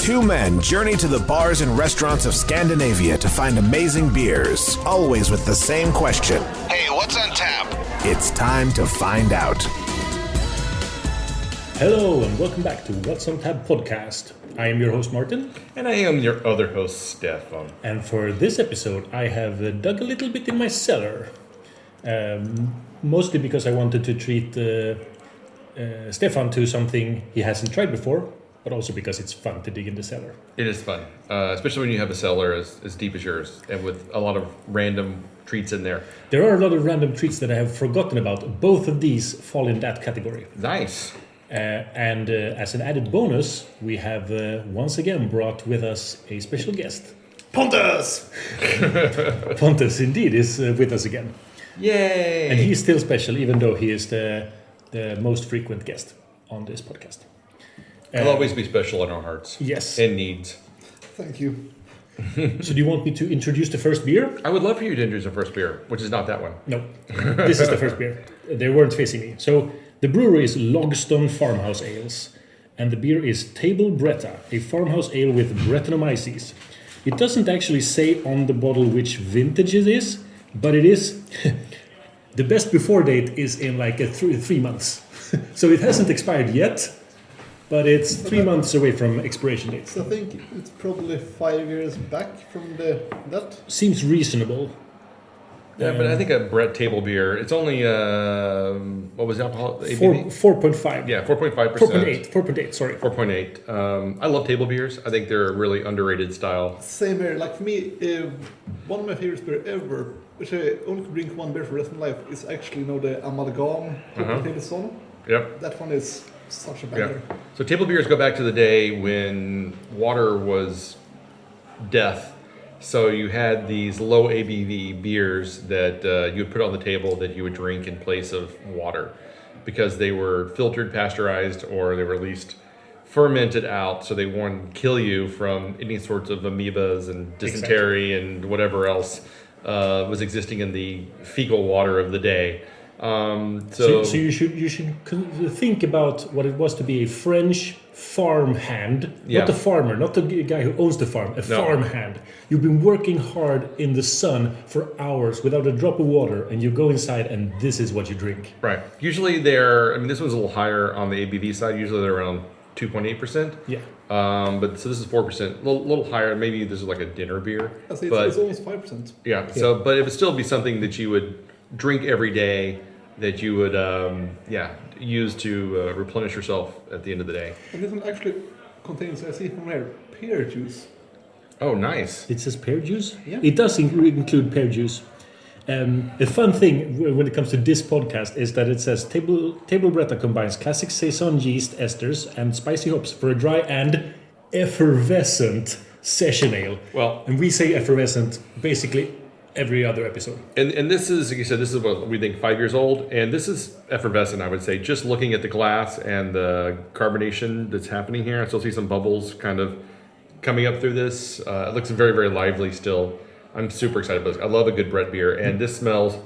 Two men journey to the bars and restaurants of Scandinavia to find amazing beers, always with the same question. Hey, what's on tap? It's time to find out. Hello and welcome back to What's on Tap podcast. I am your host Martin. And I am your other host, Stefan. And for this episode I have dug a little bit in my cellar. Mostly because I wanted to treat Stefan to something he hasn't tried before, but also because it's fun to dig in the cellar. It is fun, especially when you have a cellar as deep as yours and with a lot of random treats in there. There are a lot of random treats that I have forgotten about. Both of these fall in that category. Nice. And as an added bonus, we have once again brought with us a special guest. Pontus! Pontus, indeed, is with us again. Yay! And he's still special, even though he is the most frequent guest on this podcast. He'll always be special in our hearts. Yes. And needs. Thank you. So do you want me to introduce the first beer? I would love for you to introduce the first beer, which is not that one. No, this is the first beer. They weren't facing me. So the brewery is Logsdon Farmhouse Ales, and the beer is Table Bretta, a farmhouse ale with brettanomyces. It doesn't actually say on the bottle which vintage it is, but it is... the best before date is in like 3 months. So it hasn't expired yet, but it's 3 months away from expiration date. So I think it's probably 5 years back from that. Seems reasonable. Yeah, but I think a Brett table beer, it's only, what was the alcohol? 4.5. Yeah, 4.5%. 4.8, sorry. 4.8. I love table beers. I think they're a really underrated style. Same here. Like for me, one of my favorite beer ever, which I only could drink one beer for the rest of my life, is actually the Amalgam saison. Yep. That one is such a banger. Yeah. So table beers go back to the day when water was death. So you had these low ABV beers that you would put on the table that you would drink in place of water because they were filtered, pasteurized, or they were at least fermented out so they wouldn't kill you from any sorts of amoebas and dysentery and whatever else was existing in the fecal water of the day. So you should think about what it was to be a French farm hand, not the farmer, not the guy who owns the farm, farm hand. You've been working hard in the sun for hours without a drop of water, and you go inside and this is what you drink. Right. Usually this one's a little higher on the ABV side. Usually they're around 2.8%. Yeah. But so this is 4%, a little higher. Maybe this is like a dinner beer. It's almost 5%. Yeah. So, but it would still be something that you would drink every day, that you would, use to replenish yourself at the end of the day. And this one actually contains, I see from here, pear juice. Oh, nice. It says pear juice? Yeah. It does include pear juice. A fun thing when it comes to this podcast is that it says Table Bretta combines classic saison yeast esters and spicy hops for a dry and effervescent session ale. Well, and we say effervescent basically every other episode. And this is, like you said, this is what we think 5 years old, and this is effervescent, I would say. Just looking at the glass and the carbonation that's happening here, I still see some bubbles kind of coming up through this. It looks very, very lively still. I'm super excited about this. I love a good Brett beer, and this smells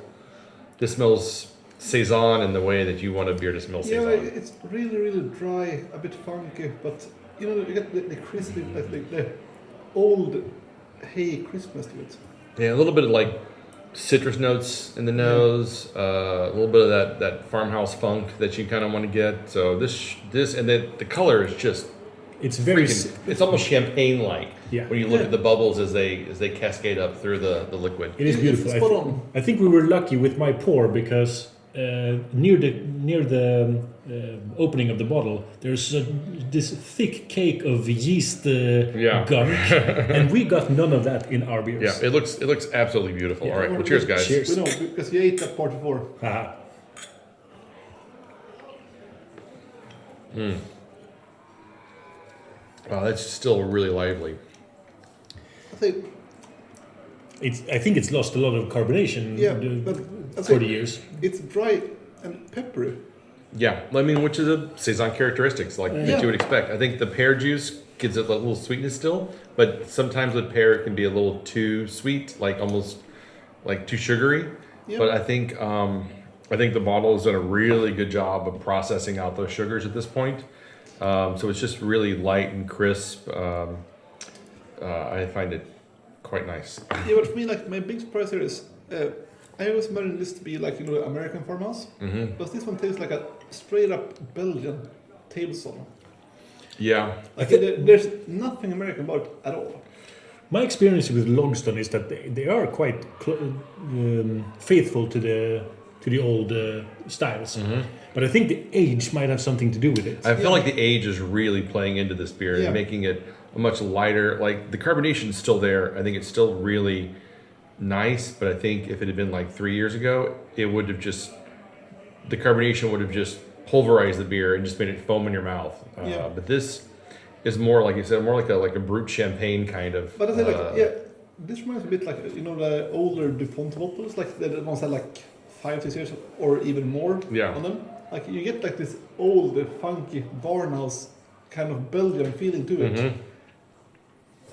saison in the way that you want a beer to smell saison. Yeah, it's really, really dry, a bit funky, but you get the crispy, like the old hay crispness to it. Yeah, a little bit of like citrus notes in the nose, a little bit of that farmhouse funk that you kind of want to get. So this and then the color is just it's very it's almost champagne-like when you look at the bubbles as they cascade up through the liquid. It is beautiful. I think we were lucky with my pour because near the opening of the bottle, there's this thick cake of yeast gunk, and we got none of that in our beers. Yeah, it looks absolutely beautiful. Yeah. All right, well, cheers, guys. Cheers. We know because you ate that part before. Wow, that's still really lively. I think it's lost a lot of carbonation for the years. It's dry and peppery. Yeah, I mean, which is a saison characteristics that you would expect. I think the pear juice gives it a little sweetness still, but sometimes with pear it can be a little too sweet, like almost like too sugary. Yeah. But I think the bottle has done a really good job of processing out those sugars at this point. So it's just really light and crisp. I find it quite nice. Yeah, but for me, like my big surprise here is I always imagined this to be like American farmhouse, but this one tastes like a straight up Belgian table saison. Yeah. Like there's nothing American about it at all. My experience with Logsdon is that they are quite faithful to the old styles, but I think the age might have something to do with it. I feel like the age is really playing into this beer and making it a much lighter. Like the carbonation is still there. I think it's still really nice, but I think if it had been like 3 years ago, it would have the carbonation would have just pulverized the beer and just made it foam in your mouth. But this is more, like you said, more like a brut champagne kind of. But I say this reminds me a bit like the older DuPont bottles, like the ones that like 5-6 years or even more on them. Like you get like this old, funky barnhouse kind of Belgian feeling to it.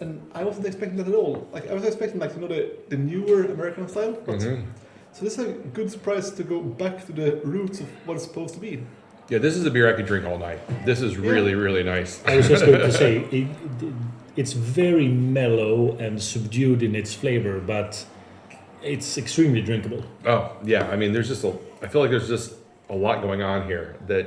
And I wasn't expecting that at all. Like I was expecting like the newer American style. But so this is a good surprise to go back to the roots of what it's supposed to be. Yeah, this is a beer I could drink all night. This is really, really nice. I was just going to say, it's very mellow and subdued in its flavor, but it's extremely drinkable. Oh, yeah. I mean, I feel like there's just a lot going on here that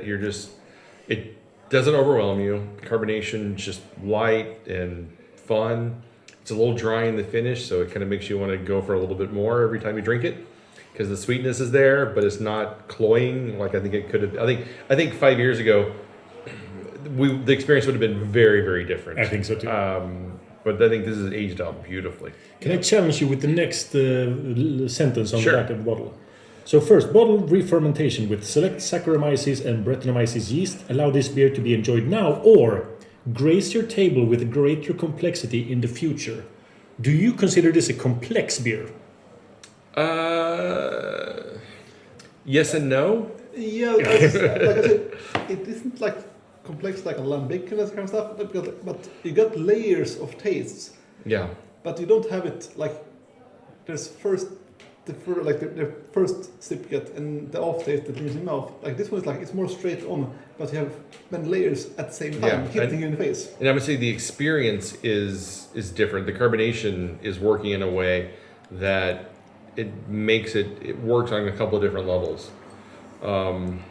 it doesn't overwhelm you. Carbonation just light and fun. It's a little dry in the finish, so it kind of makes you want to go for a little bit more every time you drink it. Because the sweetness is there, but it's not cloying like I think it could have. I think 5 years ago, the experience would have been very, very different. I think so too. But I think this is aged out beautifully. Can I challenge you with the next sentence on the back of the bottle? So first, bottle re-fermentation with select saccharomyces and brettanomyces yeast allow this beer to be enjoyed now, or grace your table with greater complexity in the future. Do you consider this a complex beer? Yes and no. Yeah, like I said, it isn't like complex like a lambic and that kind of stuff, but you got layers of tastes. Yeah. But you don't have it like there's the first sip you get and the aftertaste that leaves in your mouth. Like this one is like it's more straight on, but you have many layers at the same time hitting you in the face. And I would say the experience is different. The carbonation is working in a way that it works on a couple of different levels. And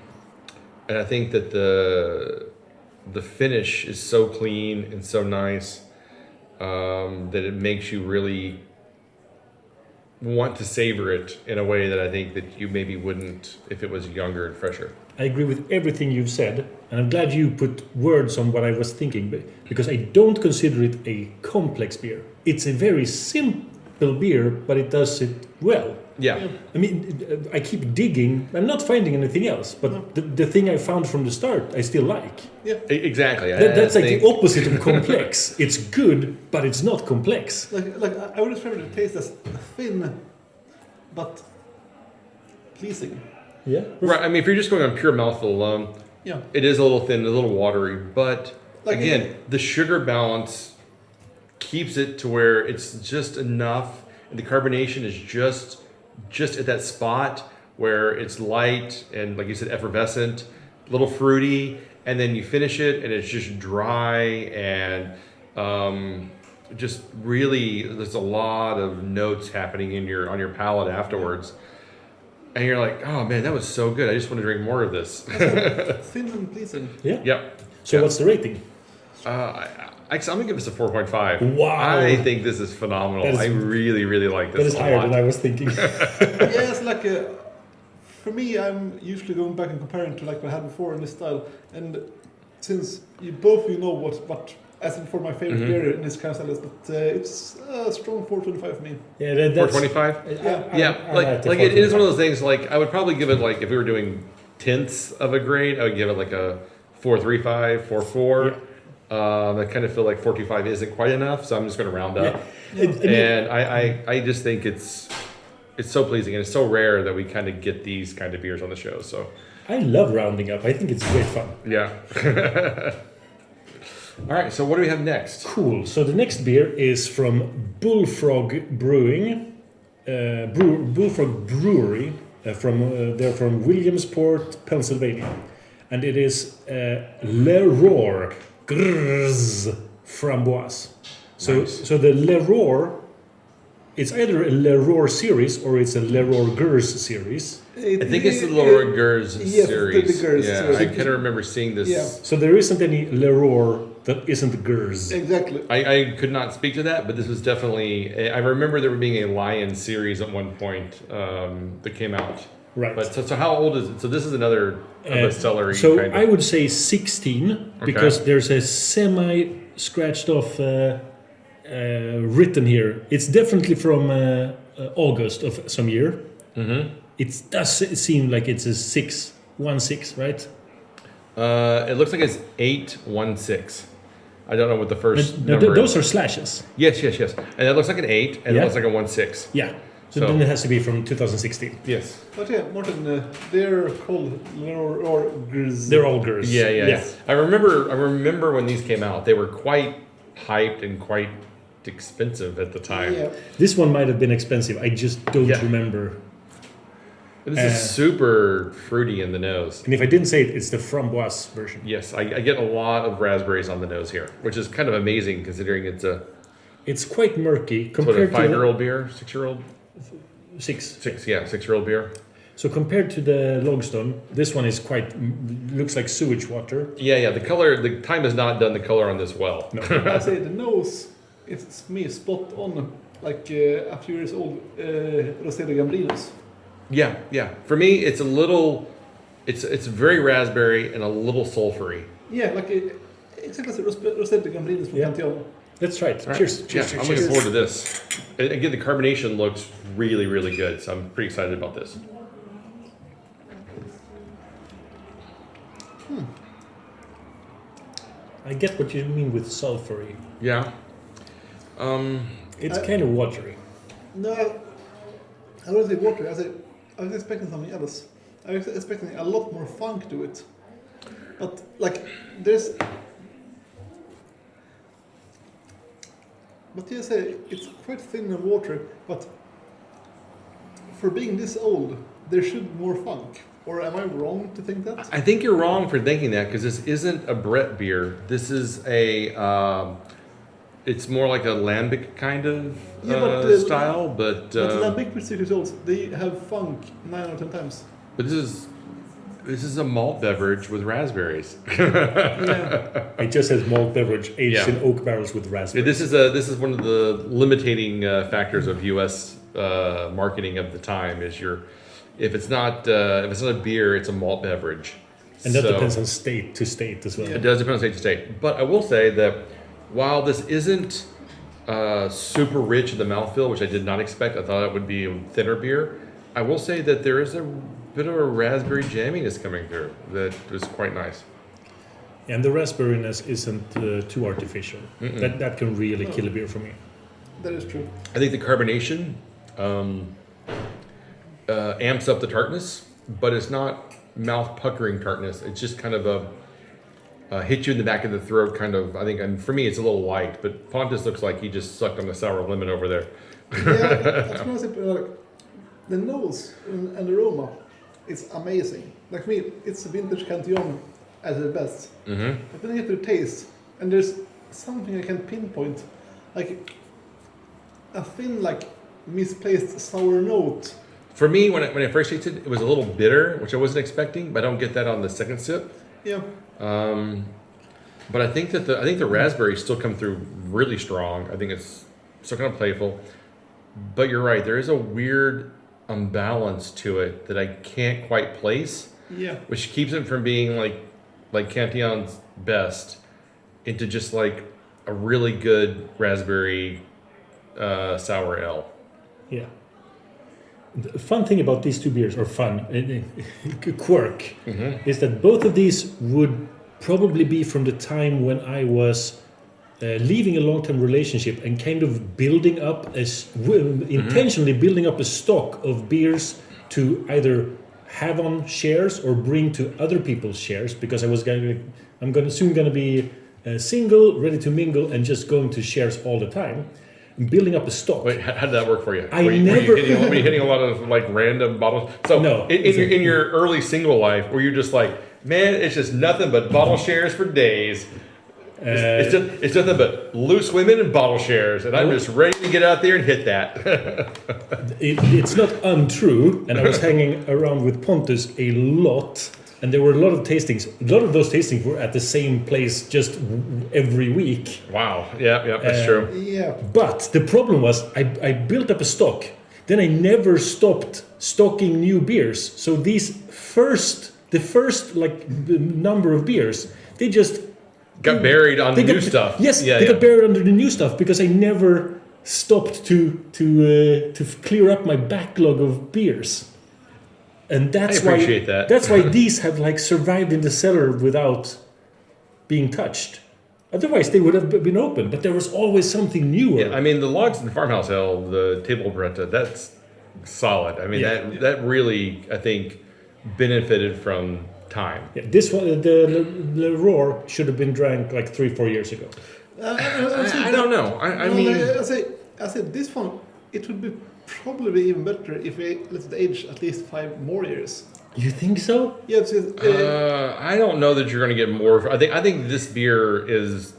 I think that the finish is so clean and so nice that it makes you really want to savor it in a way that I think that you maybe wouldn't if it was younger and fresher. I agree with everything you've said, and I'm glad you put words on what I was thinking, because I don't consider it a complex beer. It's a very simple beer, but it does it well. Yeah. I mean, I keep digging. I'm not finding anything else, but the thing I found from the start, I still like. Yeah, exactly. That's like the opposite of complex. It's good, but it's not complex. Like I would describe the taste as thin, but pleasing. Yeah. Right. I mean, if you're just going on pure mouthful alone, it is a little thin, a little watery, but like again, the sugar balance keeps it to where it's just enough, and the carbonation is just at that spot where it's light and, like you said, effervescent, a little fruity, and then you finish it and it's just dry and just really there's a lot of notes happening on your palate afterwards, and you're like, oh man, that was so good. I just want to drink more of this. Thin and pleasing. Yeah. Yep. So what's the rating? I'm gonna give this a 4.5. Wow. I think this is phenomenal. I really, really like this. That is higher than I was thinking. Yeah, it's like for me, I'm usually going back and comparing to like what I had before in this style. And since you know what as in for my favorite beer in this kind of style is, but it's a strong 4.25 for me. Yeah, that's 4.25. Yeah, it is one of those things. Like I would probably give it, like if we were doing tenths of a grade, I would give it like a 4.35, 4.4. Yeah. I kind of feel like 4.25 isn't quite enough, so I'm just going to round up. Yeah. And I just think it's so pleasing, and it's so rare that we kind of get these kind of beers on the show. So I love rounding up. I think it's great fun. Yeah. All right. So what do we have next? Cool. So the next beer is from Bullfrog Brewing, Bullfrog Brewery. They're from Williamsport, Pennsylvania. and it is Leroy Grrrz Framboise. So, Nice. so the Leroy, it's either a Leroy series or it's a Leroy Grrrz series. I think it's the Lower Grrrz Yes, series. the Grrrz yeah, series. I kind of remember seeing this. Yeah. So there isn't any Leroy that isn't Grrrz. Exactly. I could not speak to that, but this was definitely. I remember there being a Lion series at one point that came out. Right. But so how old is it? So this is another of a celery So kind of. I would say 16 because there's a semi scratched off written here. It's definitely from August of some year. Mm-hmm. It does seem like it's a 616, right? It looks like it's 816. I don't know what the first No, number those is. are slashes. Yes. And it looks like an 8, and Yeah. it looks like a 16. Yeah. So So- then it has to be from 2016. Yes. But yeah, Martin, they're called Leroy or Grrrz. They're all Grrrz. Yeah. I remember when these came out. They were quite hyped and quite expensive at the time. Yeah. This one might have been expensive. I just don't Yeah. remember. This is super fruity in the nose. And if I didn't say it, it's the framboise version. Yes, I get a lot of raspberries on the nose here, which is kind of amazing considering it's a It's quite murky what, a compared to 5-year-old beer, 6-year-old, the 6. 6-year-old beer. So compared to the Logsdon, this one is quite looks like sewage water. Yeah. The color, the time has not done the color on this well. No. I say the nose, it's me spot on, like a few years old Rosé de Gambrinus. Yeah. For me, it's a little, it's very raspberry and a little sulfury. Yeah, like exactly as Rosé de Gambrinus from Yeah. Cantillon. Let's try it. All right. Cheers. Yeah, Cheers. I'm Cheers. looking forward to this. And again, the carbonation looks really, really good, so I'm pretty excited about this. I get what you mean with sulfury. Yeah. It's kind of watery. No, I wouldn't say water. I was expecting something else. I was expecting a lot more funk to it. But like there's. But you say it's quite thin and water, but for being this old, there should be more funk. Or am I wrong to think that? I think you're wrong for thinking that because this isn't a Brett beer. This is a. It's more like a lambic kind of style, but lambic with 6 years old, they have funk 9 or 10 times. but this is a malt beverage with raspberries. Yeah. It just says malt beverage aged Yeah. in oak barrels with raspberry. This is one of the limiting factors of U.S. Marketing of the time. Is if it's not a beer, it's a malt beverage, And that So- depends on state to state as well. It does depend on state to state. But I will say that while this isn't super rich in the mouthfeel, which I did not expect, I thought it would be a thinner beer. I will say that there is a bit of a raspberry jamminess coming through that was quite nice. And the raspberryness isn't too artificial. That can really kill a beer for me. That is true. I think the carbonation amps up the tartness, but it's not mouth puckering tartness. It's just kind of a hit you in the back of the throat kind of. I think, and for me, it's a little light. But Pontus looks like he just sucked on a sour lemon over there. Yeah, that's what I said, like, the nose and aroma is amazing. Like me, it's vintage Cantillon at its best. Mm-hmm. But then I get to the taste, and there's something I can pinpoint, like a thin, like misplaced sour note. For me, when I first tasted it, it was a little bitter, which I wasn't expecting. But I don't get that on the second sip. Yeah. But I think that the raspberries still come through really strong. I think it's still kind of playful. But you're right, there is a weird imbalance to it that I can't quite place, Yeah. which keeps it from being like Cantillon's best into just like a really good raspberry sour ale. Yeah. The fun thing about these two beers, or fun, quirk, is that both of these would probably be from the time when I was leaving a long-term relationship and kind of building up intentionally building up a stock of beers to either have on shares or bring to other people's shares, because I'm soon gonna be single, ready to mingle, and just going to shares all the time. Building up a stock. Wait, how did that work for you? I were you never- hitting a lot of like random bottles? So No. in your early single life, were you just like, Man, it's just nothing but bottle shares for days. It's nothing but loose women and bottle shares, and I'm just ready to get out there and hit that. It's not untrue, and I was hanging around with Pontus a lot, and there were a lot of tastings. A lot of those tastings were at the same place just every week. Wow, yeah, that's true. Yeah. But the problem was I built up a stock. Then I never stopped stocking new beers. So the first like number of beers, they just got buried on the new stuff. Yes, they got buried under the new stuff because I never stopped to clear up my backlog of beers. And that's I appreciate that. That's why these have like survived in the cellar without being touched. Otherwise, they would have been open. But there was always something newer. Yeah, I mean, the Logsdon Farmhouse Ale, the table Bretta, that's solid. I mean, that really, I think, benefited from time. Yeah, this one, the Roar, should have been drank like 3-4 years ago. I don't know. I mean, I said this one, it would be probably even better if we let it age at least 5 more years. You think so? Yeah. I don't know that you're going to get more. I think this beer is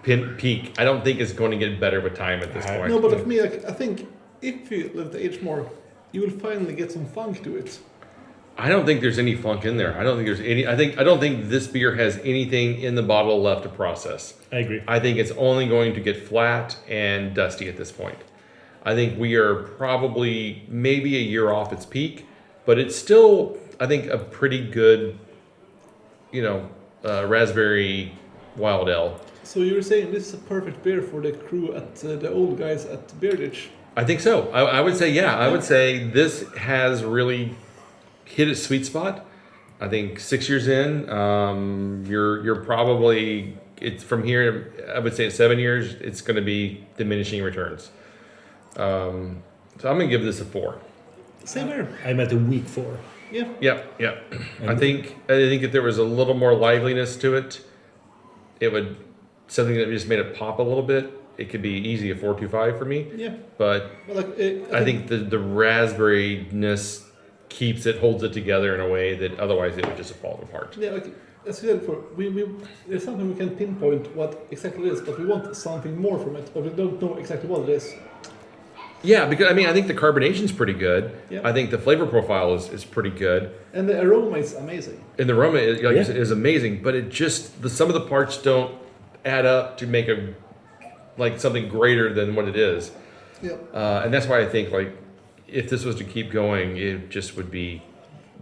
peak. I don't think it's going to get better with time at this point. No, but for me, I think if you let it age more, you will finally get some funk to it. I don't think there's any funk in there. I don't think there's any. I don't think this beer has anything in the bottle left to process. I agree. I think it's only going to get flat and dusty at this point. I think we are probably maybe a year off its peak, but it's still, I think, a pretty good, raspberry wild ale. So you're saying this is a perfect beer for the crew at the old guys at Beer Ditch? I think so. I would say, yeah. I would say this has really hit its sweet spot. I think 6 years in, you're probably, it's from here, I would say 7 years, it's going to be diminishing returns. So I'm going to give this a 4. Same here. I'm at a week 4. Yeah. Yeah. I think if there was a little more liveliness to it, it would, something that just made it pop a little bit, it could be easy a 4.25 for me. Yeah. But I think the raspberryness holds it together in a way that otherwise it would just fall apart. Yeah, like as we said before, there's something we can pinpoint what exactly it is, but we want something more from it, but we don't know exactly what it is. Yeah, because I think the carbonation's pretty good. Yeah. I think the flavor profile is pretty good. And the aroma is amazing. And the aroma is amazing, but it just some of the parts don't add up to make something greater than what it is. Yeah. And that's why I think if this was to keep going, it just would be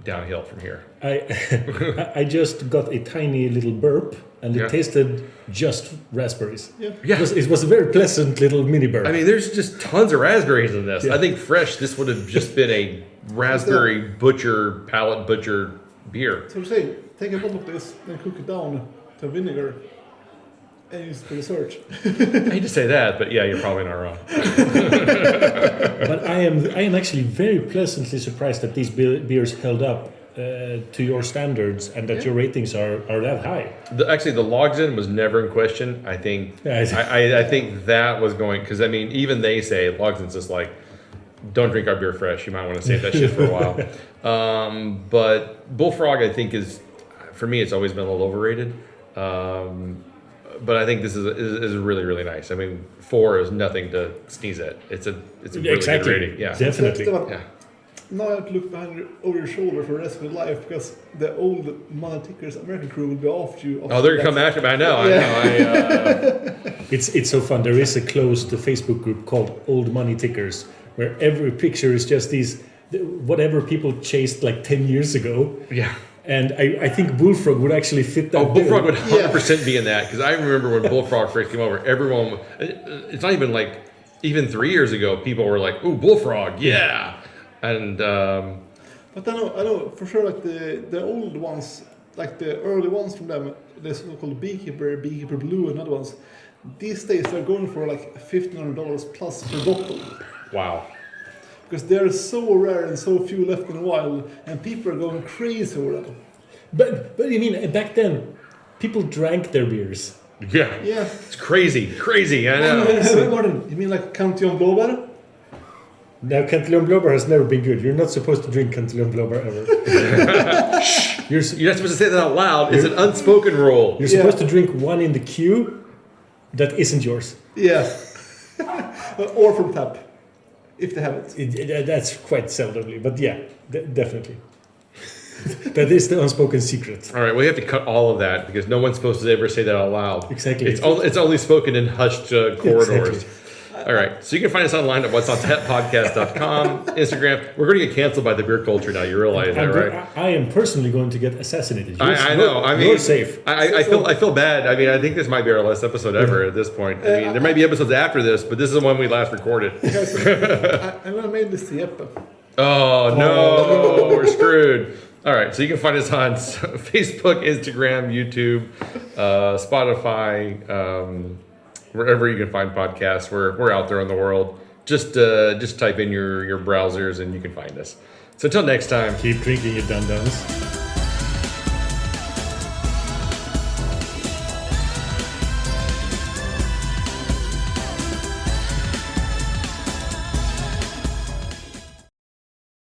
downhill from here. I just got a tiny little burp, and it tasted just raspberries. Yeah. It was a very pleasant little mini burp. I mean, there's just tons of raspberries in this. Yeah. I think fresh, this would have just been a raspberry palate butcher beer. So we're saying, take a bottle of this and cook it down to vinegar and use it for dessert. I hate to say that, but yeah, you're probably not wrong. But I am actually very pleasantly surprised that these beers held up to your standards and that your ratings are that high. Actually, the Logsdon was never in question. I think I think that was going, because I mean, even they say Logsdon's just like, don't drink our beer fresh. You might want to save that shit for a while. But Bullfrog, I think, is, for me, it's always been a little overrated. But I think this is really, really nice. I mean, 4 is nothing to sneeze at. It's a really good rating. Yeah, definitely. Yeah. Now I have to look over your shoulder for the rest of your life, because the old Money Tickers American crew will be after you. Oh, they're going to come after me. I know. It's so fun. There is a closed Facebook group called Old Money Tickers, where every picture is just these whatever people chased like 10 years ago. Yeah. And I think Bullfrog would actually fit that. Oh, Bullfrog would 100% be in that, because I remember when Bullfrog first came over, everyone, it's not even even 3 years ago, people were like, ooh, Bullfrog, yeah. And but I know for sure, like the old ones, like the early ones from them, the so-called Beekeeper Blue, and other ones, these days they're going for like $1,500 plus per bottle. Wow. Because they're so rare and so few left in the wild, and people are going crazy over them. But you mean back then, people drank their beers? Yeah. It's crazy, I know. Martin, you mean like Cantillon Blåbär? Now, Cantillon Blauber has never been good. You're not supposed to drink Cantillon Blauber ever. You're not supposed to say that out loud. It's an unspoken rule. You're supposed to drink one in the queue that isn't yours. Yeah. Or from tap, if they have it. That's quite seldomly, but yeah, definitely. That is the unspoken secret. All right, we have to cut all of that because no one's supposed to ever say that out loud. Exactly. It's only spoken in hushed corridors. Exactly. All right, so you can find us online at what'sontappodcast.com, Instagram. We're going to get canceled by the beer culture now. You realize that, right? I am personally going to get assassinated. I know. I mean, you're safe. I feel bad. I mean, I think this might be our last episode ever at this point. I mean, there might be episodes after this, but this is the one we last recorded. I'm going to make this the episode. Oh, no. We're screwed. All right, so you can find us on Facebook, Instagram, YouTube, Spotify, wherever you can find podcasts. We're out there in the world. Just type in your browsers and you can find us. So until next time, keep drinking, you dum-dums.